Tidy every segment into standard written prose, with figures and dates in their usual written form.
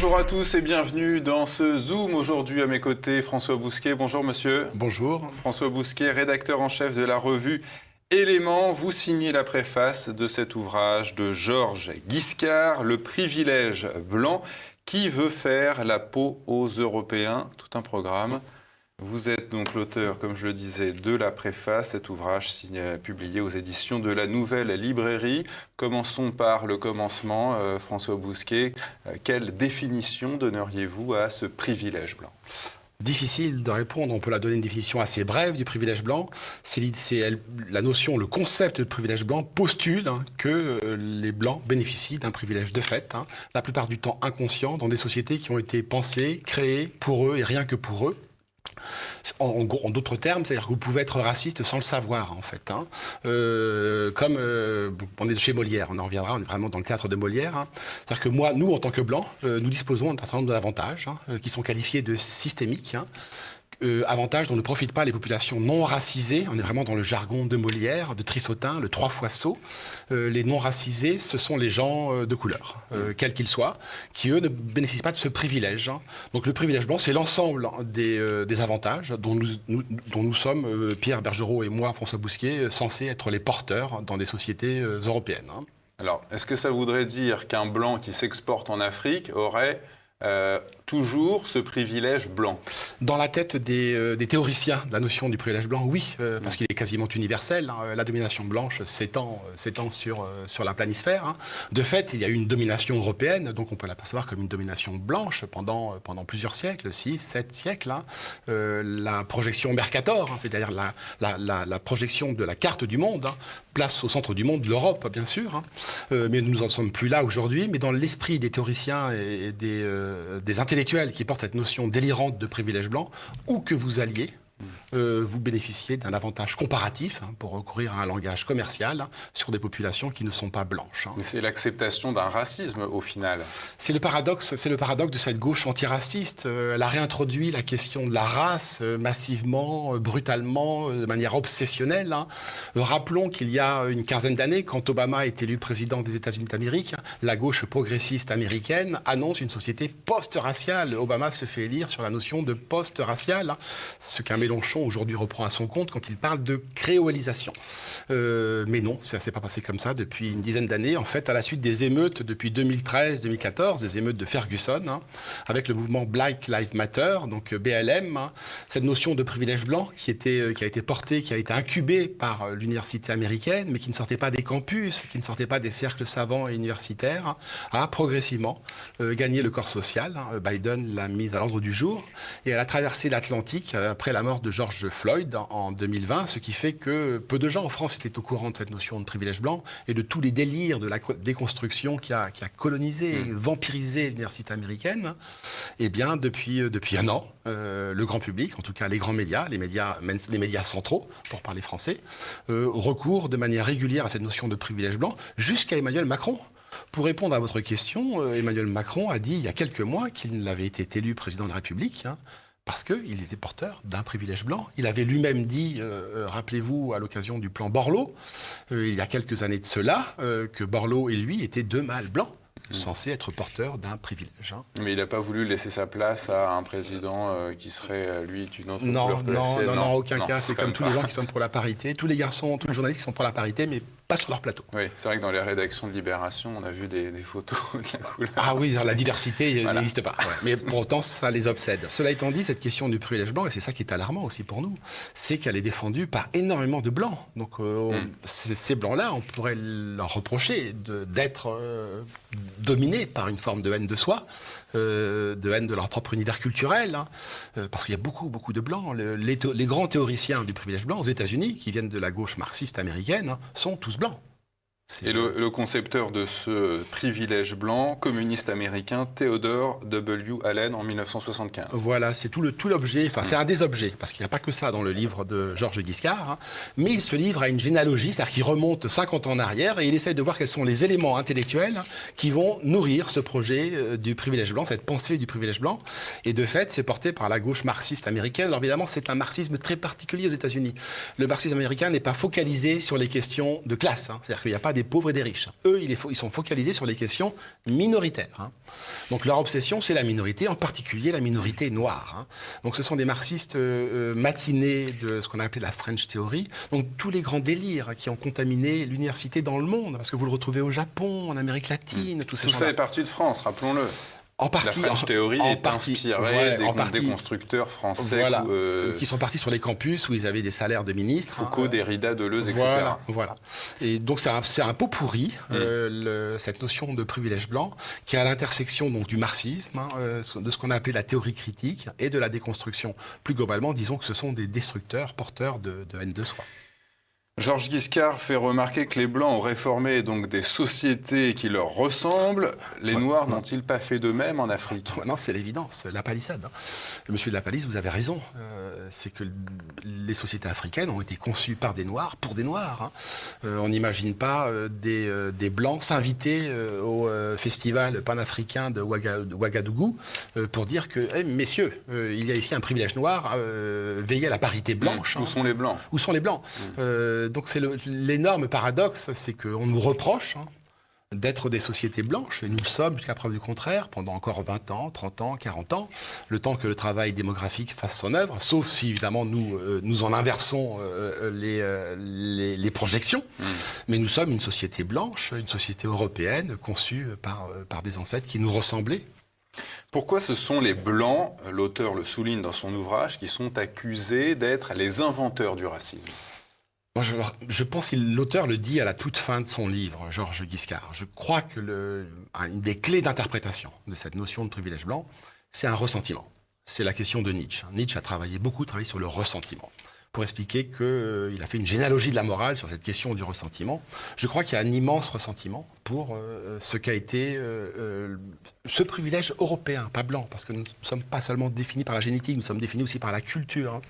Bonjour à tous et bienvenue dans ce Zoom. Aujourd'hui à mes côtés, François Bousquet. Bonjour monsieur. Bonjour. François Bousquet, rédacteur en chef de la revue Éléments. Vous signez la préface de cet ouvrage de Georges Guiscard, Le privilège blanc, qui veut faire la peau aux Européens. Tout un programme. Vous êtes donc l'auteur, comme je le disais, de la préface, cet ouvrage publié aux éditions de la Nouvelle Librairie. Commençons par le commencement, François Bousquet. Quelle définition donneriez-vous à ce privilège blanc ? Difficile de répondre, on peut la donner une définition assez brève du privilège blanc. C'est la notion, le concept de privilège blanc postule que les blancs bénéficient d'un privilège de fait, la plupart du temps inconscient, dans des sociétés qui ont été pensées, créées pour eux et rien que pour eux. En d'autres termes, c'est-à-dire que vous pouvez être raciste sans le savoir, en fait. Comme on est chez Molière, on en reviendra, on est vraiment dans le théâtre de Molière. C'est-à-dire que nous, en tant que Blancs, nous disposons d'un certain nombre d'avantages qui sont qualifiés de systémiques. Avantages dont ne profitent pas les populations non racisées. On est vraiment dans le jargon de Molière, de Trissotin, le trois fois sot. Les non racisés, ce sont les gens de couleur, quels qu'ils soient, qui eux ne bénéficient pas de ce privilège. Donc le privilège blanc, c'est l'ensemble des avantages dont nous sommes, Pierre Bergerot et moi, François Bousquet, censés être les porteurs dans des sociétés européennes. Alors, est-ce que ça voudrait dire qu'un blanc qui s'exporte en Afrique aurait toujours ce privilège blanc? Dans la tête des théoriciens de la notion du privilège blanc, oui, parce qu'il est quasiment universel. La domination blanche s'étend sur la planisphère. De fait, il y a eu une domination européenne, donc on peut l'apercevoir comme une domination blanche pendant plusieurs siècles, 6, 7 siècles. La projection Mercator, c'est-à-dire la projection de la carte du monde, place au centre du monde l'Europe, bien sûr. Mais nous n'en sommes plus là aujourd'hui. Mais dans l'esprit des théoriciens et des intellectuels qui portent cette notion délirante de privilège blanc, où que vous alliez, vous bénéficiez d'un avantage comparatif, pour recourir à un langage commercial, sur des populations qui ne sont pas blanches. C'est l'acceptation d'un racisme, au final. C'est le paradoxe de cette gauche antiraciste. Elle a réintroduit la question de la race massivement, brutalement, de manière obsessionnelle. Rappelons qu'il y a une quinzaine d'années, quand Obama est élu président des États-Unis d'Amérique, la gauche progressiste américaine annonce une société post-raciale. Obama se fait élire sur la notion de post-raciale, ce qu'un Mélenchon aujourd'hui reprend à son compte quand il parle de créolisation. Mais non, ça ne s'est pas passé comme ça depuis une dizaine d'années. En fait, à la suite des émeutes depuis 2013-2014, des émeutes de Ferguson, avec le mouvement Black Lives Matter, donc BLM, cette notion de privilège blanc qui a été portée, qui a été incubée par l'université américaine, mais qui ne sortait pas des campus, qui ne sortait pas des cercles savants et universitaires, a progressivement gagné le corps social. Biden l'a mise à l'ordre du jour et elle a traversé l'Atlantique après la mort de George Floyd en 2020, ce qui fait que peu de gens en France étaient au courant de cette notion de privilège blanc et de tous les délires de la déconstruction qui a colonisé, vampirisé l'université américaine. Eh bien, depuis un an, le grand public, en tout cas les grands médias, les médias centraux, pour parler français, recourent de manière régulière à cette notion de privilège blanc, jusqu'à Emmanuel Macron. Pour répondre à votre question, Emmanuel Macron a dit il y a quelques mois qu'il avait été élu président de la République, parce qu'il était porteur d'un privilège blanc. Il avait lui-même dit, rappelez-vous, à l'occasion du plan Borloo, il y a quelques années de cela, que Borloo et lui étaient deux mâles blancs, censés être porteurs d'un privilège. Mais il n'a pas voulu laisser sa place à un président qui serait, lui, d'une autre couleur que la sienne. Non, en aucun cas. C'est comme tous les gens qui sont pour la parité, tous les garçons, tous les journalistes qui sont pour la parité, mais pas sur leur plateau. Oui, c'est vrai que dans les rédactions de Libération, on a vu des photos de la couleur. Ah oui, la diversité n'existe pas. Ouais. Mais pour autant, ça les obsède. Cela étant dit, cette question du privilège blanc, et c'est ça qui est alarmant aussi pour nous, c'est qu'elle est défendue par énormément de blancs. Donc ces blancs-là, on pourrait leur reprocher d'être dominés par une forme de haine de soi, de haine de leur propre univers culturel, parce qu'il y a beaucoup de blancs. Les grands théoriciens du privilège blanc aux États-Unis, qui viennent de la gauche marxiste américaine, sont tous blancs. Et le concepteur de ce privilège blanc, communiste américain, Theodore W. Allen, en 1975. Voilà, c'est tout l'objet, enfin c'est un des objets, parce qu'il n'y a pas que ça dans le livre de Georges Guiscard, mais il se livre à une généalogie, c'est-à-dire qu'il remonte 50 ans en arrière, et il essaye de voir quels sont les éléments intellectuels qui vont nourrir ce projet du privilège blanc, cette pensée du privilège blanc, et de fait, c'est porté par la gauche marxiste américaine. Alors évidemment, c'est un marxisme très particulier aux États-Unis. Le marxisme américain n'est pas focalisé sur les questions de classe, c'est-à-dire qu'il n'y a pas des pauvres et des riches. Eux, ils sont focalisés sur les questions minoritaires. Hein. Donc leur obsession, c'est la minorité, en particulier la minorité noire. Hein. Donc ce sont des marxistes matinés de ce qu'on a appelé la French Theory. Donc tous les grands délires qui ont contaminé l'université dans le monde, parce que vous le retrouvez au Japon, en Amérique latine, tout ça est parti de France, rappelons-le. En partie, la French Theory est inspirée des constructeurs français qui sont partis sur les campus où ils avaient des salaires de ministres. Foucault, Derrida, Deleuze, etc. Voilà. Et donc c'est un pot pourri, cette notion de privilège blanc, qui est à l'intersection donc du marxisme, de ce qu'on a appelé la théorie critique et de la déconstruction. Plus globalement, disons que ce sont des destructeurs, porteurs de haine de soi. Georges Giscard fait remarquer que les Blancs auraient formé donc des sociétés qui leur ressemblent. Les Noirs n'ont-ils pas fait de même en Afrique ? Non, c'est l'évidence, la palissade. Monsieur de la Palisse, vous avez raison. C'est que les sociétés africaines ont été conçues par des Noirs, pour des Noirs. On n'imagine pas des Blancs s'inviter au festival panafricain de Ouagadougou pour dire que, messieurs, il y a ici un privilège noir, veillez à la parité blanche. Où sont les Blancs ? Où sont les Blancs Donc c'est l'énorme paradoxe, c'est qu'on nous reproche d'être des sociétés blanches, et nous le sommes jusqu'à preuve du contraire, pendant encore 20 ans, 30 ans, 40 ans, le temps que le travail démographique fasse son œuvre, sauf si évidemment nous en inversons les projections. Mais nous sommes une société blanche, une société européenne, conçue par des ancêtres qui nous ressemblaient. Pourquoi ce sont les Blancs, l'auteur le souligne dans son ouvrage, qui sont accusés d'être les inventeurs du racisme ? Je pense que l'auteur le dit à la toute fin de son livre, Georges Giscard. Je crois que une des clés d'interprétation de cette notion de privilège blanc, c'est un ressentiment. C'est la question de Nietzsche. Nietzsche a beaucoup travaillé sur le ressentiment, pour expliquer qu'il a fait une généalogie de la morale sur cette question du ressentiment. Je crois qu'il y a un immense ressentiment pour ce qu'a été ce privilège européen, pas blanc, parce que nous ne sommes pas seulement définis par la génétique, nous sommes définis aussi par la culture. Hein.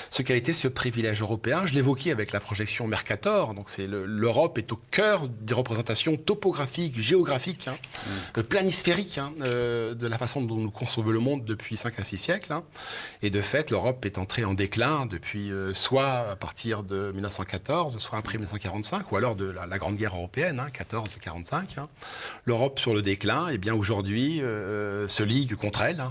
Ce qu'a été ce privilège européen, je l'évoquais avec la projection Mercator, donc l'Europe est au cœur des représentations topographiques, géographiques, planisphériques, de la façon dont nous concevons le monde depuis 5 à 6 siècles. Hein. Et de fait, l'Europe est entrée en déclin depuis soit à partir de 1914, soit après 1945, ou alors de la Grande Guerre européenne, 14-45. L'Europe sur le déclin, et bien aujourd'hui, se ligue contre elle,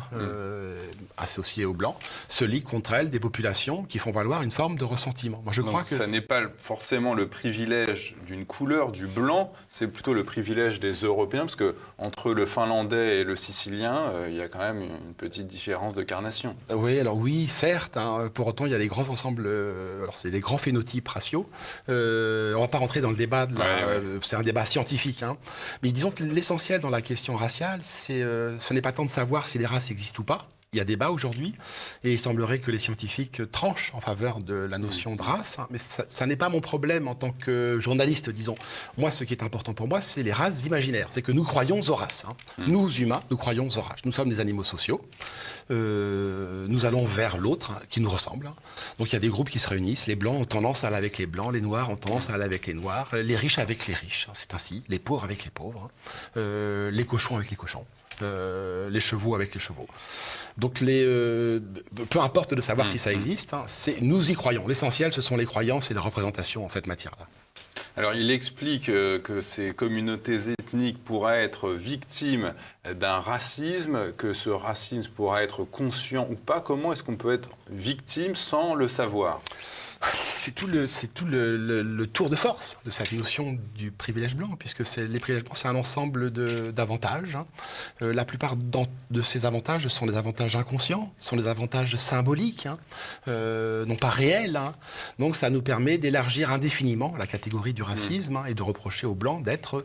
associée aux Blancs, se ligue contre elle des populations qui font valoir une forme de ressentiment. Moi, je crois que ça n'est pas forcément le privilège d'une couleur, du blanc, c'est plutôt le privilège des Européens, parce que entre le Finlandais et le Sicilien, il y a quand même une petite différence de carnation. Oui, certes. Pour autant, il y a des grands ensembles. Alors, c'est des grands phénotypes raciaux. On ne va pas rentrer dans le débat. C'est un débat scientifique. Mais disons que l'essentiel dans la question raciale, ce n'est pas tant de savoir si les races existent ou pas. Il y a débat aujourd'hui, et il semblerait que les scientifiques tranchent en faveur de la notion de race, mais ça n'est pas mon problème en tant que journaliste, disons. Moi, ce qui est important pour moi, c'est les races imaginaires. C'est que nous croyons aux races. Nous, humains, nous croyons aux races. Nous sommes des animaux sociaux. Nous allons vers l'autre qui nous ressemble. Donc il y a des groupes qui se réunissent. Les Blancs ont tendance à aller avec les Blancs, les Noirs ont tendance à aller avec les Noirs, les riches avec les riches. C'est ainsi. Les pauvres avec les pauvres. Les cochons avec les cochons. Les chevaux avec les chevaux. Donc, peu importe de savoir si ça existe, nous y croyons. L'essentiel, ce sont les croyances et les représentations en cette matière-là. Alors, il explique que ces communautés ethniques pourraient être victimes d'un racisme, que ce racisme pourra être conscient ou pas. Comment est-ce qu'on peut être victime sans le savoir ? C'est tout le tour de force de cette notion du privilège blanc, puisque les privilèges blancs, c'est un ensemble d'avantages. La plupart de ces avantages sont des avantages inconscients, sont des avantages symboliques, non pas réels. Donc ça nous permet d'élargir indéfiniment la catégorie du racisme et de reprocher aux blancs d'être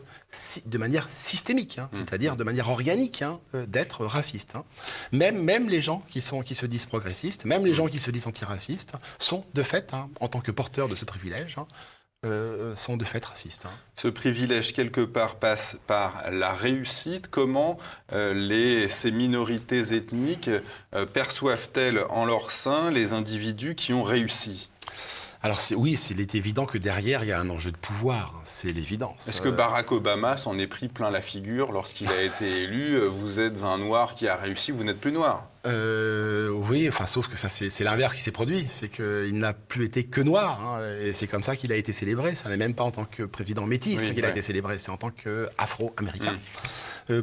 de manière systémique, c'est-à-dire de manière organique, d'être racistes. Même les gens qui se disent progressistes, même les gens qui se disent antiracistes, sont de fait, en tant que porteurs de ce privilège, sont de fait racistes. Ce privilège, quelque part, passe par la réussite. Comment ces minorités ethniques perçoivent-elles en leur sein les individus qui ont réussi ? Alors oui, il est évident que derrière, il y a un enjeu de pouvoir, c'est l'évidence. Est-ce que Barack Obama s'en est pris plein la figure lorsqu'il a été élu ? Vous êtes un noir qui a réussi, vous n'êtes plus noir. Oui, enfin, sauf que ça, c'est l'inverse qui s'est produit. C'est qu'il n'a plus été que noir. Hein, et c'est comme ça qu'il a été célébré. Ça n'est même pas en tant que président métis qu'il a été célébré. C'est en tant qu'afro-américain.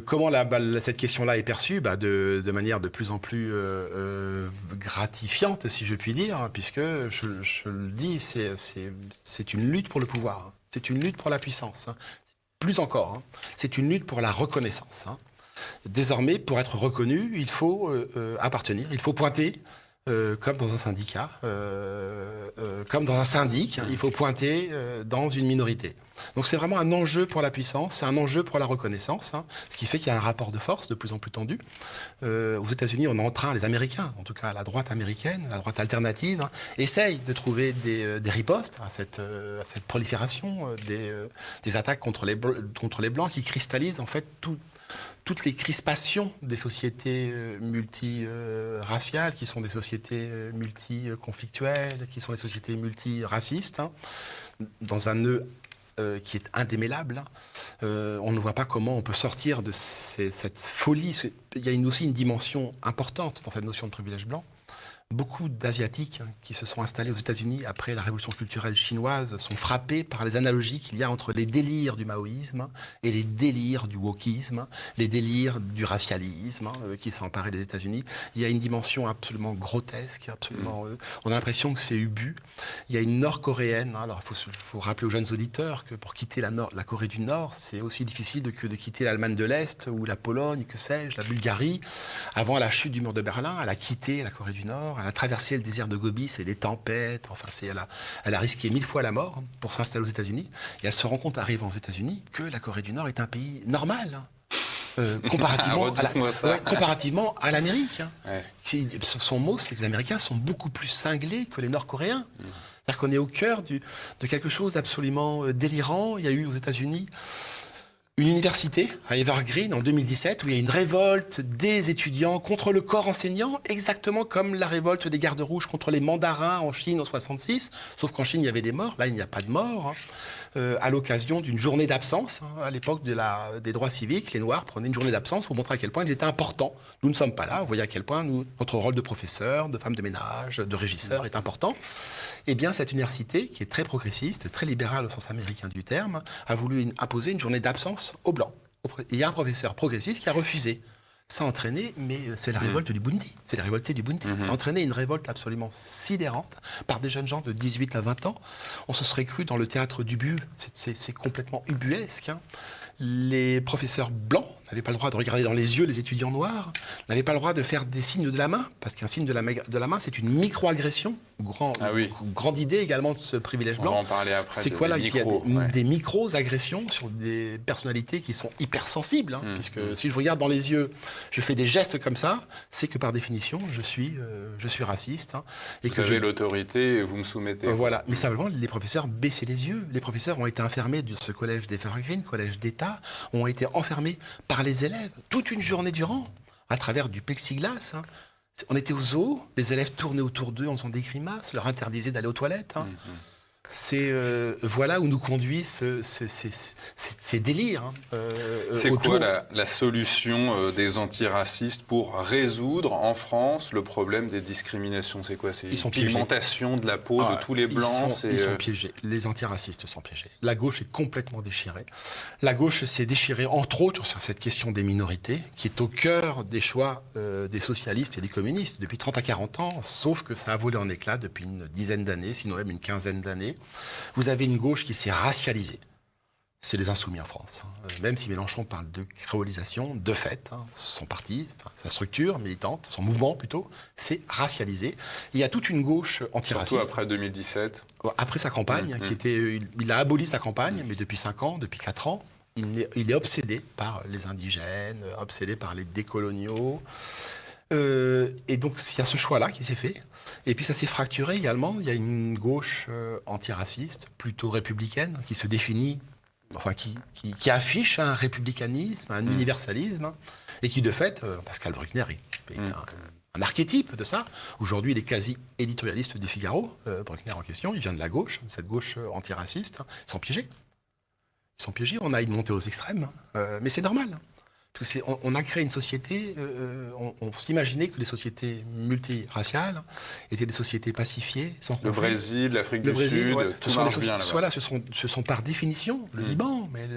Comment cette question-là est perçue de manière de plus en plus gratifiante, si je puis dire, hein, puisque, je le dis, c'est une lutte pour le pouvoir. Hein. C'est une lutte pour la puissance. Hein. Plus encore, hein, c'est une lutte pour la reconnaissance. Hein. Désormais, pour être reconnu, il faut appartenir, il faut pointer, comme dans un syndicat, comme dans un syndic, il faut pointer dans une minorité. Donc c'est vraiment un enjeu pour la puissance, c'est un enjeu pour la reconnaissance, hein, ce qui fait qu'il y a un rapport de force de plus en plus tendu. Aux États-Unis, on est en train, les Américains, en tout cas la droite américaine, la droite alternative, hein, essayent de trouver des ripostes à cette prolifération des attaques contre les Blancs qui cristallisent en fait toutes les crispations des sociétés multiraciales, qui sont des sociétés multiconflictuelles, qui sont des sociétés multiracistes, hein, dans un nœud qui est indémêlable. On ne voit pas comment on peut sortir de cette folie. Il y a aussi une dimension importante dans cette notion de privilège blanc. Beaucoup d'Asiatiques qui se sont installés aux États-Unis après la révolution culturelle chinoise sont frappés par les analogies qu'il y a entre les délires du maoïsme et les délires du wokisme, les délires du racialisme qui s'emparaient des États-Unis. Il y a une dimension absolument grotesque, absolument. On a l'impression que c'est ubu. Il y a une Nord-coréenne. Alors il faut rappeler aux jeunes auditeurs que pour quitter la Corée du Nord, c'est aussi difficile que de quitter l'Allemagne de l'Est ou la Pologne, que sais-je, la Bulgarie. Avant la chute du mur de Berlin, elle a quitté la Corée du Nord. Elle a traversé le désert de Gobi, c'est des tempêtes. Enfin, elle a risqué 1000 fois la mort pour s'installer aux États-Unis. Et elle se rend compte, arrivant aux États-Unis, que la Corée du Nord est un pays normal. Comparativement à l'Amérique. Hein. Ouais. Son mot, c'est que les Américains sont beaucoup plus cinglés que les Nord-Coréens. C'est-à-dire qu'on est au cœur de quelque chose d'absolument délirant. Il y a eu aux États-Unis une université à Evergreen en 2017 où il y a une révolte des étudiants contre le corps enseignant, exactement comme la révolte des gardes rouges contre les mandarins en Chine en 66, sauf qu'en Chine il y avait des morts, là il n'y a pas de morts. Hein. À l'occasion d'une journée d'absence, hein, à l'époque des droits civiques, les Noirs prenaient une journée d'absence pour montrer à quel point ils étaient importants. Nous ne sommes pas là, vous voyez à quel point notre rôle de professeur, de femme de ménage, de régisseur est important. Eh bien, cette université, qui est très progressiste, très libérale au sens américain du terme, a voulu imposer une journée d'absence aux Blancs. Il y a un professeur progressiste qui a refusé. Ça a entraîné, mais c'est la révolte du Burundi. C'est la révolté du Burundi. Ça a entraîné une révolte absolument sidérante par des jeunes gens de 18 à 20 ans. On se serait cru dans le théâtre d'Ubu. C'est complètement ubuesque. Hein. Les professeurs blancs n'avaient pas le droit de regarder dans les yeux les étudiants noirs, n'avaient pas le droit de faire des signes de la main, parce qu'un signe de la main, c'est une micro-agression. Grande idée également de ce privilège blanc. On va en parler après. C'est quoi là? Il y a des micro-agressions sur des personnalités qui sont hypersensibles. Hein, puisque si je regarde dans les yeux, je fais des gestes comme ça, c'est que par définition, je suis raciste. Hein, et vous avez l'autorité et vous me soumettez. Voilà. Mais simplement, les professeurs baissaient les yeux. Les professeurs ont été enfermés de ce collège d'Evergreen, collège d'État, ont été enfermés par les élèves toute une journée durant, à travers du plexiglas. Hein. On était au zoo, les élèves tournaient autour d'eux en faisant des grimaces, leur interdisaient d'aller aux toilettes. Hein. C'est voilà où nous conduisent ces délires. Hein, c'est quoi la solution des antiracistes pour résoudre en France le problème des discriminations? C'est quoi? C'est une pigmentation de la peau de tous les Blancs? Ils sont piégés. Les antiracistes sont piégés. La gauche est complètement déchirée. La gauche s'est déchirée, entre autres, sur cette question des minorités, qui est au cœur des choix des socialistes et des communistes depuis 30 à 40 ans, sauf que ça a volé en éclats depuis une dizaine d'années, sinon même une quinzaine d'années. Vous avez une gauche qui s'est racialisée. C'est les insoumis en France. Hein. Même si Mélenchon parle de créolisation, de fait, hein, son parti, sa structure militante, son mouvement plutôt, c'est racialisé. Il y a toute une gauche antiraciste. Surtout après 2017. Après sa campagne, il a aboli sa campagne, mais depuis 5 ans, depuis 4 ans, il est obsédé par les indigènes, obsédé par les décoloniaux. Et donc, il y a ce choix-là qui s'est fait. Et puis, ça s'est fracturé également. Il y a une gauche antiraciste, plutôt républicaine, qui se définit, enfin, qui affiche un républicanisme, un universalisme, et qui, de fait, Pascal Bruckner est un archétype de ça. Aujourd'hui, il est quasi éditorialiste du Figaro. Bruckner en question, il vient de la gauche, cette gauche antiraciste. Ils sont piégés. On a une montée aux extrêmes, mais c'est normal. On a créé une société, on s'imaginait que les sociétés multiraciales étaient des sociétés pacifiées, sans conflit. Le Brésil, l'Afrique du Sud, ouais, tout marche bien là-bas. Voilà, ce sont par définition le Liban, mais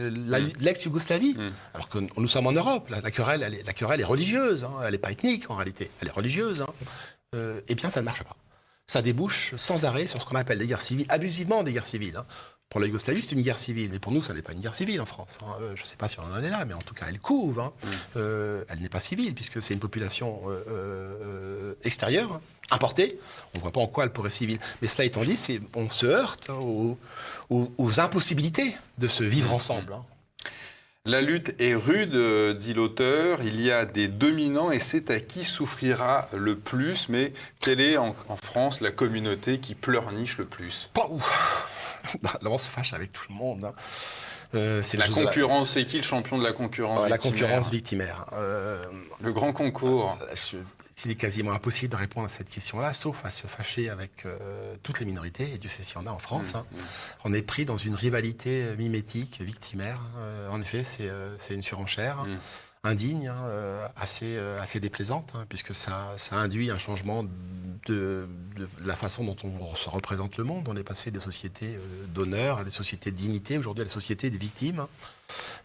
l'ex-Yougoslavie. Alors que nous sommes en Europe, la querelle est religieuse, hein, elle n'est pas ethnique en réalité, elle est religieuse. Hein. Eh bien, ça ne marche pas. Ça débouche sans arrêt sur ce qu'on appelle des guerres civiles, abusivement des guerres civiles. Hein. Pour la Yougoslavie, c'est une guerre civile, mais pour nous, ça n'est pas une guerre civile en France. Hein. Je ne sais pas si on en est là, mais en tout cas, elle couve. Hein. Elle n'est pas civile, puisque c'est une population extérieure, hein, importée. On ne voit pas en quoi elle pourrait être civile. Mais cela étant dit, on se heurte hein, aux impossibilités de se vivre ensemble. Hein. La lutte est rude, dit l'auteur. Il y a des dominants et c'est à qui souffrira le plus. Mais quelle est en France la communauté qui pleurniche le plus? Là, on se fâche avec tout le monde. Hein. La concurrence, c'est qui le champion de la concurrence victimaire? La concurrence victimaire. Le grand concours. Il est quasiment impossible de répondre à cette question-là, sauf à se fâcher avec toutes les minorités, et Dieu sait s'il y en a en France. Hein. On est pris dans une rivalité mimétique, victimaire. En effet, c'est une surenchère indigne, hein, assez déplaisante, hein, puisque ça induit un changement de la façon dont on se représente le monde. On est passé des sociétés d'honneur à des sociétés de dignité, aujourd'hui à des sociétés de victimes.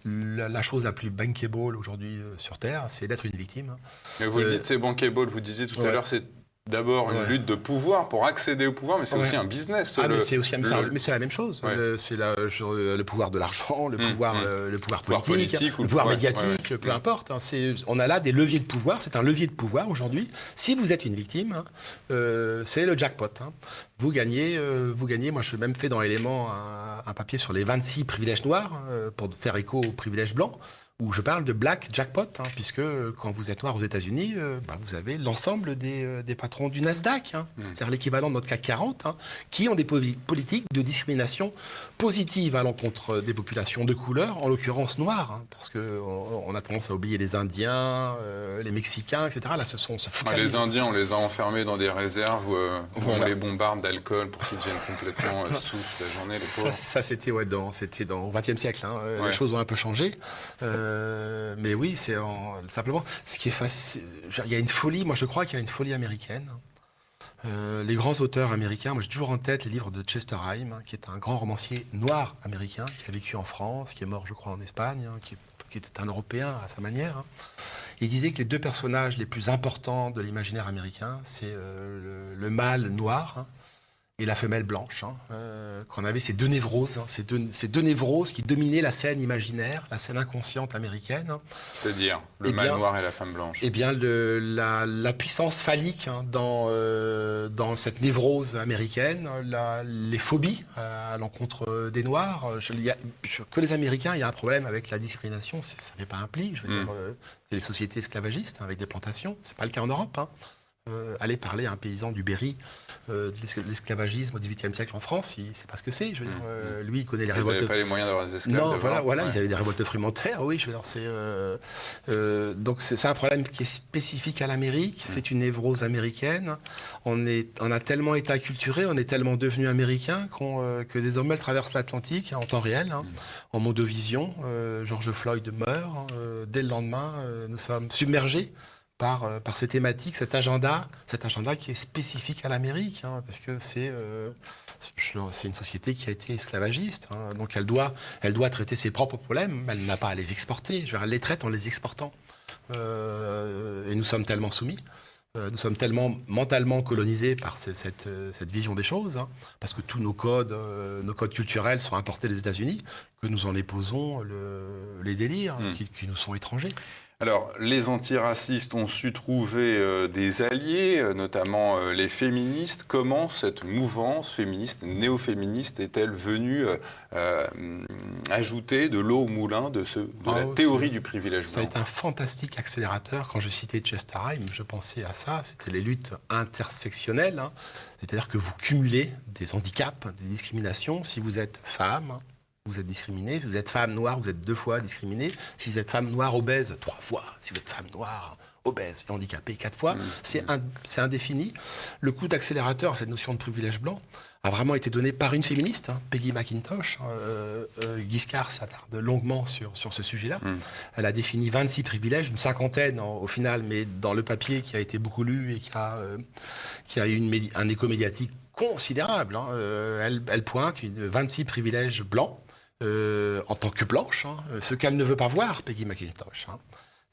La chose la plus bankable aujourd'hui sur Terre, c'est d'être une victime. Mais vous le dites, c'est bankable, vous disiez tout à l'heure, c'est d'abord une lutte de pouvoir pour accéder au pouvoir, mais c'est aussi un business. Mais c'est la même chose. C'est le pouvoir de l'argent, le pouvoir politique, le pouvoir médiatique, peu importe. Hein. On a là des leviers de pouvoir, c'est un levier de pouvoir aujourd'hui. Si vous êtes une victime, c'est le jackpot. Hein. Vous gagnez, moi je même fait dans Éléments un papier sur les 26 privilèges noirs, pour faire écho aux privilèges blancs, où je parle de black jackpot, hein, puisque quand vous êtes noir aux États-Unis, vous avez l'ensemble des patrons du Nasdaq, hein, c'est-à-dire l'équivalent de notre CAC 40, hein, qui ont des politiques de discrimination positive à l'encontre des populations de couleur, en l'occurrence noires, hein, parce qu'on a tendance à oublier les Indiens, les Mexicains, etc. Là, les Indiens, on les a enfermés dans des réserves où on les bombarde d'alcool pour qu'ils deviennent complètement sous toute la journée. Ça c'était au XXe siècle. Hein, les choses ont un peu changé. Mais oui, c'est simplement ce qui est facile. Il y a une folie, moi je crois qu'il y a une folie américaine. Les grands auteurs américains, moi j'ai toujours en tête les livres de Chester Himes, hein, qui est un grand romancier noir américain, qui a vécu en France, qui est mort je crois en Espagne, hein, qui était un Européen à sa manière. Hein. Il disait que les deux personnages les plus importants de l'imaginaire américain, c'est le mâle noir, hein, et la femelle blanche, hein, qu'on avait ces deux névroses, hein, ces deux névroses qui dominaient la scène imaginaire, la scène inconsciente américaine. Hein. C'est-à-dire le mâle noir et la femme blanche. Eh bien, la puissance phallique, hein, dans cette névrose américaine, les phobies à l'encontre des Noirs. Que les Américains, il y a un problème avec la discrimination, ça n'est pas un pli. Je veux dire, c'est les sociétés esclavagistes, hein, avec des plantations. C'est pas le cas en Europe. Hein. Aller parler à un paysan du Berry de l'esclavagisme au XVIIIe siècle en France, il ne sait pas ce que c'est. Je veux dire, lui, il connaît les révoltes. Ils n'avaient pas les moyens d'avoir des esclaves. Non, voilà, ils avaient des révoltes frumentaires. Oui, je veux dire, donc c'est un problème qui est spécifique à l'Amérique. C'est une névrose américaine. On a tellement été acculturés, on est tellement devenus américains que désormais, elle traverse l'Atlantique en temps réel, hein, en mondovision. George Floyd meurt. Dès le lendemain, nous sommes submergés par ces thématiques, cet agenda qui est spécifique à l'Amérique, hein, parce que c'est une société qui a été esclavagiste, hein, donc elle doit traiter ses propres problèmes, mais elle n'a pas à les exporter, elle les traite en les exportant. Et nous sommes tellement soumis, nous sommes tellement mentalement colonisés par cette vision des choses, hein, parce que tous nos codes culturels sont importés des États-Unis, que nous en épousons les délires qui nous sont étrangers. Alors, les antiracistes ont su trouver des alliés, notamment les féministes. Comment cette mouvance féministe, néo-féministe, est-elle venue ajouter de l'eau au moulin de la théorie du privilège blanc? Ça a été un fantastique accélérateur. Quand je citais Chester Himes, je pensais à ça. C'était les luttes intersectionnelles. Hein. C'est-à-dire que vous cumulez des handicaps, des discriminations. Si vous êtes femme, vous êtes discriminé. Si vous êtes femme noire, vous êtes 2 fois discriminé. Si vous êtes femme noire obèse, 3 fois. Si vous êtes femme noire obèse et handicapé 4 fois, c'est indéfini. Le coup d'accélérateur, cette notion de privilège blanc, a vraiment été donné par une féministe, Peggy McIntosh. Giscard s'attarde longuement sur ce sujet-là. Elle a défini 26 privilèges, une cinquantaine au final, mais dans le papier qui a été beaucoup lu et qui a eu un écho médiatique considérable. Elle pointe 26 privilèges blancs en tant que blanche, ce qu'elle ne veut pas voir, Peggy McIntosh.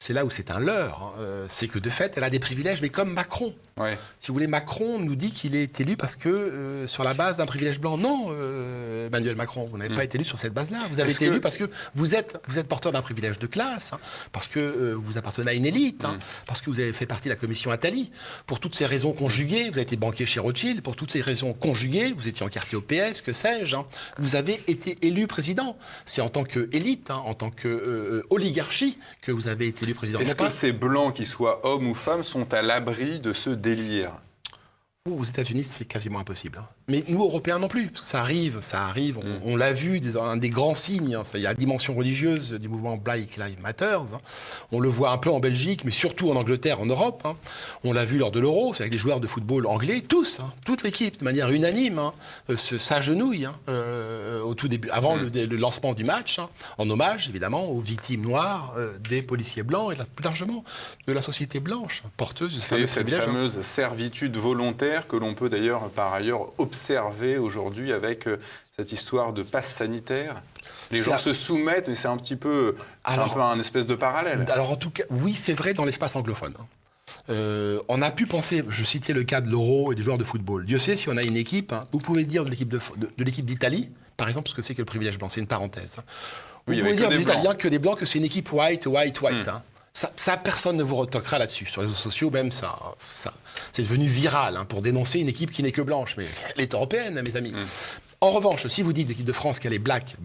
C'est là où c'est un leurre. C'est que de fait, elle a des privilèges, mais comme Macron. Ouais. Si vous voulez, Macron nous dit qu'il est élu parce que sur la base d'un privilège blanc. Non, Emmanuel Macron, vous n'avez pas été élu sur cette base-là. Vous avez été élu parce que vous êtes porteur d'un privilège de classe, parce que vous appartenez à une élite, parce que vous avez fait partie de la commission Attali. Pour toutes ces raisons conjuguées, vous avez été banquier chez Rothschild. Pour toutes ces raisons conjuguées, vous étiez en quartier au PS, que sais-je. Vous avez été élu président. C'est en tant qu'élite, en tant qu'oligarchie, que vous avez été élu président. Est-ce que ces blancs, qu'ils soient hommes ou femmes, sont à l'abri de ce délire ? Aux États-Unis, c'est quasiment impossible. Mais nous, Européens non plus. Parce que ça arrive. On l'a vu, un des grands signes. Il y a la dimension religieuse du mouvement Black Lives Matter. On le voit un peu en Belgique, mais surtout en Angleterre, en Europe. On l'a vu lors de l'Euro, c'est avec les joueurs de football anglais, tous, toute l'équipe, de manière unanime, s'agenouille au tout début, avant le lancement du match, en hommage, évidemment, aux victimes noires, des policiers blancs et plus largement de la société blanche, porteuse de cette fameuse servitude volontaire que l'on peut d'ailleurs, par ailleurs, observer aujourd'hui avec cette histoire de passe sanitaire. Les gens se soumettent, mais c'est un petit peu, un espèce de parallèle. Alors en tout cas, oui, c'est vrai dans l'espace anglophone. On a pu penser, je citais le cas de l'Euro et des joueurs de football. Dieu sait si on a une équipe, vous pouvez dire de l'équipe d'Italie, par exemple, ce que c'est que le privilège blanc, c'est une parenthèse. Vous pouvez dire des Italiens que des blancs que c'est une équipe white. Ça, personne ne vous retoquera là-dessus. Sur les réseaux sociaux, même, c'est devenu viral pour dénoncer une équipe qui n'est que blanche. Mais elle est européenne, mes amis. En revanche, si vous dites de l'équipe de France qu'elle est black,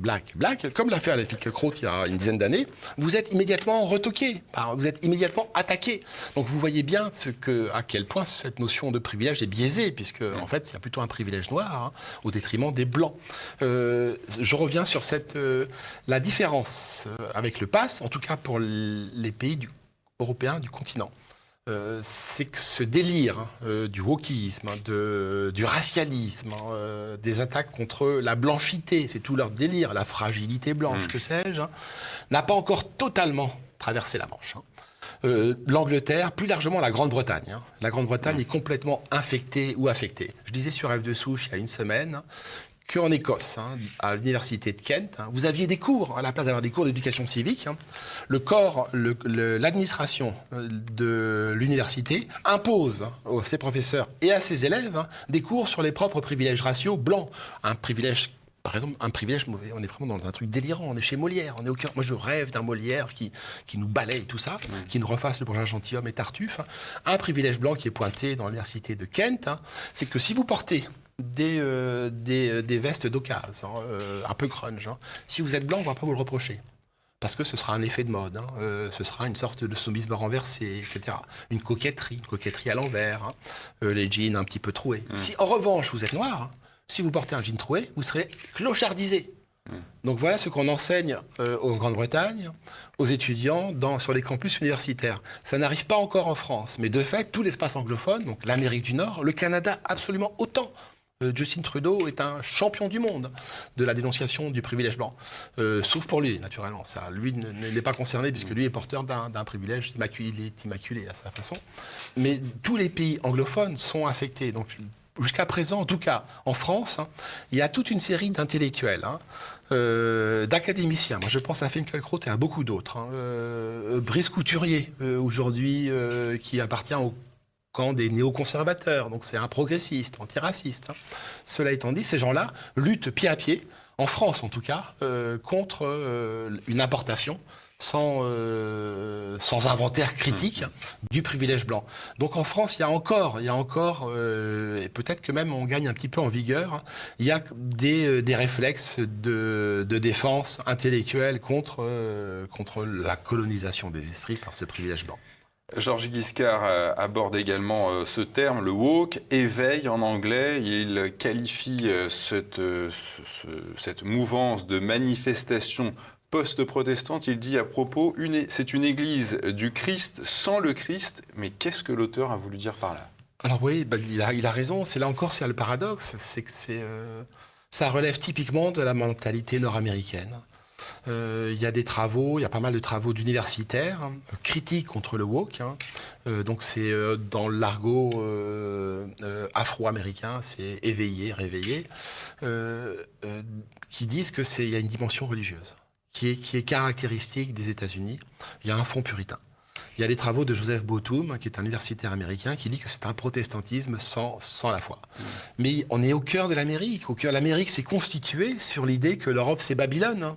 comme l'a fait Alefik Kroot il y a une dizaine d'années, vous êtes immédiatement retoqué, vous êtes immédiatement attaqué. Donc vous voyez bien à quel point cette notion de privilège est biaisée, puisque en fait c'est plutôt un privilège noir au détriment des blancs. Je reviens sur la différence avec le pass, en tout cas pour les pays européens du continent. C'est que ce délire du wokisme, du racialisme, des attaques contre la blanchité, c'est tout leur délire, la fragilité blanche, que sais-je, n'a pas encore totalement traversé la Manche. L'Angleterre, plus largement la Grande-Bretagne. La Grande-Bretagne est complètement infectée ou affectée. Je disais sur F de Souche il y a une semaine qu'en Écosse, à l'université de Kent, vous aviez des cours, à la place d'avoir des cours d'éducation civique, l'administration de l'université impose à ses professeurs et à ses élèves des cours sur les propres privilèges raciaux blancs. Un privilège, par exemple, mauvais. On est vraiment dans un truc délirant. On est chez Molière. On est au cœur. Moi, je rêve d'un Molière qui nous balaye tout ça, qui nous refasse le bourgeois gentilhomme et Tartuffe. Un privilège blanc qui est pointé dans l'université de Kent, c'est que si vous portez des vestes d'occasion, un peu grunge. Si vous êtes blanc, on ne va pas vous le reprocher. Parce que ce sera un effet de mode. Ce sera une sorte de snobisme renversé, etc. Une coquetterie à l'envers. Les jeans un petit peu troués. Si en revanche vous êtes noir, si vous portez un jean troué, vous serez clochardisé. Donc voilà ce qu'on enseigne en Grande-Bretagne, aux étudiants sur les campus universitaires. Ça n'arrive pas encore en France, mais de fait, tout l'espace anglophone, donc l'Amérique du Nord, le Canada absolument autant. Justin Trudeau est un champion du monde de la dénonciation du privilège blanc. Sauf pour lui, naturellement. Lui n'est pas concerné puisque lui est porteur d'un privilège immaculé à sa façon. Mais tous les pays anglophones sont affectés. Donc, jusqu'à présent, en tout cas en France, il y a toute une série d'intellectuels, d'académiciens. Moi, je pense à Finkielkraut et à beaucoup d'autres. Brice Couturier, aujourd'hui, qui appartient au camp des néoconservateurs, donc c'est un progressiste, antiraciste. Cela étant dit, ces gens-là luttent pied à pied, en France en tout cas, contre une importation sans inventaire critique du privilège blanc. Donc en France, il y a encore, et peut-être que même on gagne un petit peu en vigueur, il y a des réflexes de défense intellectuelle contre la colonisation des esprits par ce privilège blanc. Georges Giscard aborde également ce terme, le woke, éveil en anglais. Il qualifie cette mouvance de manifestation post-protestante, il dit à propos, c'est une église du Christ sans le Christ. Mais qu'est-ce que l'auteur a voulu dire par là? Alors oui, il a raison. C'est là encore, c'est le paradoxe. C'est que ça relève typiquement de la mentalité nord-américaine. Il y a des travaux, il y a pas mal de travaux d'universitaires critiques contre le woke. Donc c'est dans l'argot afro-américain, c'est éveillé, réveillé, qui disent que il y a une dimension religieuse qui est caractéristique des États-Unis. Il y a un fond puritain. Il y a des travaux de Joseph Bottoum, qui est un universitaire américain, qui dit que c'est un protestantisme sans la foi. Mais on est au cœur de l'Amérique. L'Amérique s'est constituée sur l'idée que l'Europe, c'est Babylone,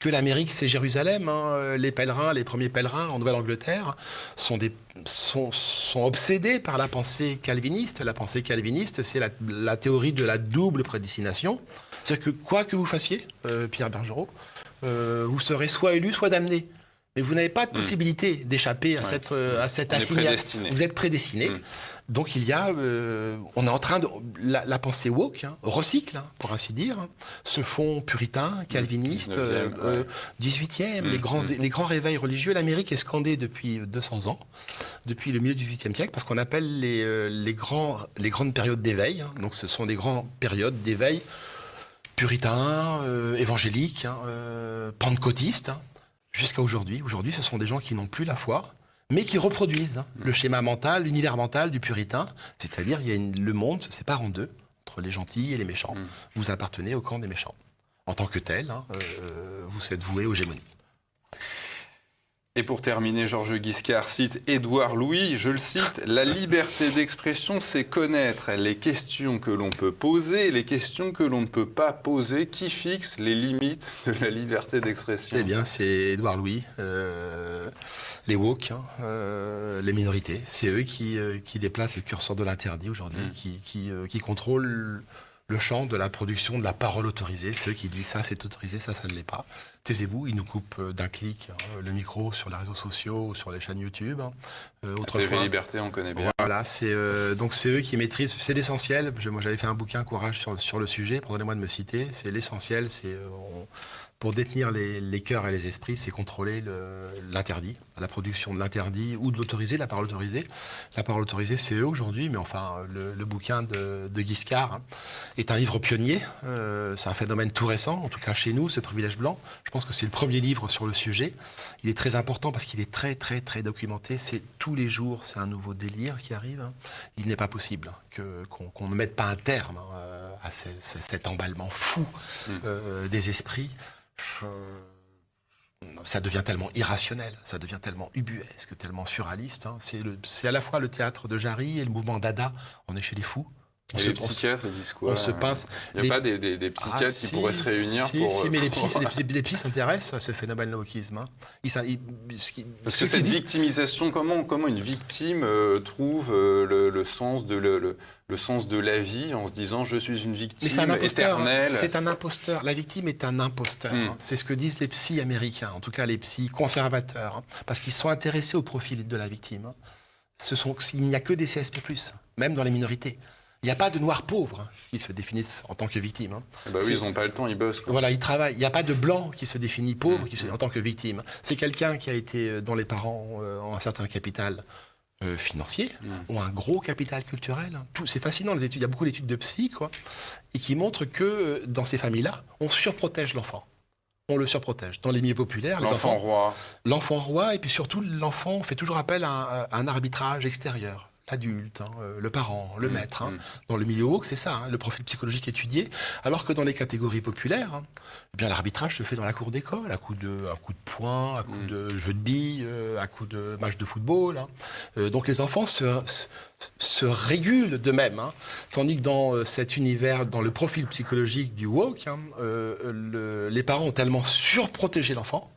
que l'Amérique, c'est Jérusalem. Les pèlerins, les premiers pèlerins en Nouvelle-Angleterre sont obsédés par la pensée calviniste. La pensée calviniste, c'est la théorie de la double prédestination. C'est-à-dire que quoi que vous fassiez, Pierre Bergerot, vous serez soit élu, soit damné. Mais vous n'avez pas de possibilité d'échapper à cette assignation. Vous êtes prédestiné. Donc il y a, on est en train de, la pensée woke, recycle, pour ainsi dire, ce fond puritain, calviniste, 18e, les grands réveils religieux. L'Amérique est scandée depuis 200 ans, depuis le milieu du 18e siècle, parce qu'on appelle les grandes périodes d'éveil. Donc ce sont des grandes périodes d'éveil puritain, évangélique, pentecôtiste. Jusqu'à aujourd'hui. Aujourd'hui, ce sont des gens qui n'ont plus la foi, mais qui reproduisent le schéma mental, l'univers mental du puritain. C'est-à-dire, le monde se sépare en deux, entre les gentils et les méchants. Vous appartenez au camp des méchants. En tant que tel, vous êtes voué aux gémonies. Et pour terminer, Georges Giscard cite Édouard Louis, je le cite, « La liberté d'expression, c'est connaître les questions que l'on peut poser, les questions que l'on ne peut pas poser. Qui fixe les limites de la liberté d'expression ?» Eh bien, c'est Édouard Louis, les woke, les minorités. C'est eux qui déplacent le curseur de l'interdit aujourd'hui, qui contrôlent le champ de la production de la parole autorisée. Ceux qui disent ça c'est autorisé, ça ne l'est pas. Taisez-vous, ils nous coupent d'un clic le micro sur les réseaux sociaux, sur les chaînes YouTube. TV Liberté, on connaît bien. Voilà, donc c'est eux qui maîtrisent, c'est l'essentiel. Moi j'avais fait un bouquin Courage sur le sujet, pardonnez-moi de me citer. C'est l'essentiel, pour détenir les cœurs et les esprits, c'est contrôler l'interdit, la production de l'interdit ou de l'autorisé, la parole autorisée. La parole autorisée, c'est eux aujourd'hui, mais enfin, le bouquin de Giscard est un livre pionnier. C'est un phénomène tout récent, en tout cas chez nous, ce privilège blanc. Je pense que c'est le premier livre sur le sujet. Il est très important parce qu'il est très, très, très documenté. C'est tous les jours, c'est un nouveau délire qui arrive. Il n'est pas possible qu'on ne mette pas un terme à cet emballement fou des esprits. Ça devient tellement irrationnel, ça devient tellement ubuesque, tellement surréaliste. C'est à la fois le théâtre de Jarry et le mouvement Dada. On est chez les fous. Les psychiatres, ils disent quoi? On se pince. Il n'y a pas des psychiatres qui pourraient se réunir pour... Si, mais les psys s'intéressent à ce phénomène de wokisme. Parce que cette victimisation, comment une victime trouve le sens de la vie en se disant « je suis une victime éternelle ». C'est un imposteur. La victime est un imposteur. C'est ce que disent les psys américains, en tout cas les psys conservateurs, parce qu'ils sont intéressés au profil de la victime. Il n'y a que des CSP+, même dans les minorités. Il n'y a pas de noirs pauvres qui se définissent en tant que victimes. Bah oui, ils n'ont pas le temps, ils bossent. Voilà, ils travaillent. Il n'y a pas de blanc qui se définit pauvre en tant que victime. C'est quelqu'un qui a été, dont les parents ont un certain capital financier, ont un gros capital culturel. C'est fascinant, les études. Il y a beaucoup d'études de psy, et qui montrent que dans ces familles-là, on surprotège l'enfant. On le surprotège. Dans les milieux populaires, l'enfant roi. L'enfant roi, et puis surtout, l'enfant fait toujours appel à un arbitrage extérieur. L'adulte, le parent, le maître. Dans le milieu woke, c'est ça, le profil psychologique étudié. Alors que dans les catégories populaires, eh bien l'arbitrage se fait dans la cour d'école, à coup de poing, à coup de jeu de billes, à coup de match de football. Donc les enfants se régulent d'eux-mêmes. Tandis que dans cet univers, dans le profil psychologique du woke, les parents ont tellement surprotégé l'enfant.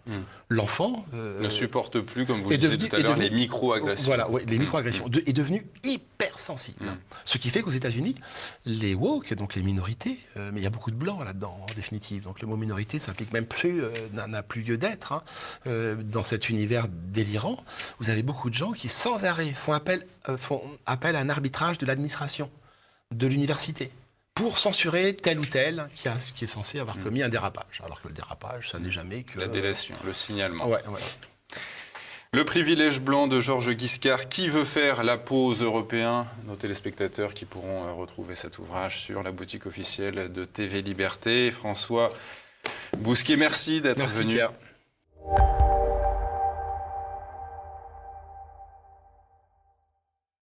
L'enfant ne supporte plus, comme vous le disiez tout à l'heure, les micro-agressions. Voilà, les micro-agressions. Est devenu hypersensible. Ce qui fait qu'aux États-Unis, les woke, donc les minorités, mais il y a beaucoup de blancs là-dedans, en définitive. Donc le mot minorité, ça implique même plus, n'a plus lieu d'être. Dans cet univers délirant, vous avez beaucoup de gens qui, sans arrêt, font appel à un arbitrage de l'administration, de l'université, pour censurer tel ou tel qui est censé avoir commis un dérapage. Alors que le dérapage, ça n'est jamais que... La délation, le signalement. Ouais, voilà. Le privilège blanc de Georges Giscard. Qui veut faire la peau aux Européens? Nos téléspectateurs qui pourront retrouver cet ouvrage sur la boutique officielle de TV Liberté. François Bousquet, merci d'être venu. Pierre.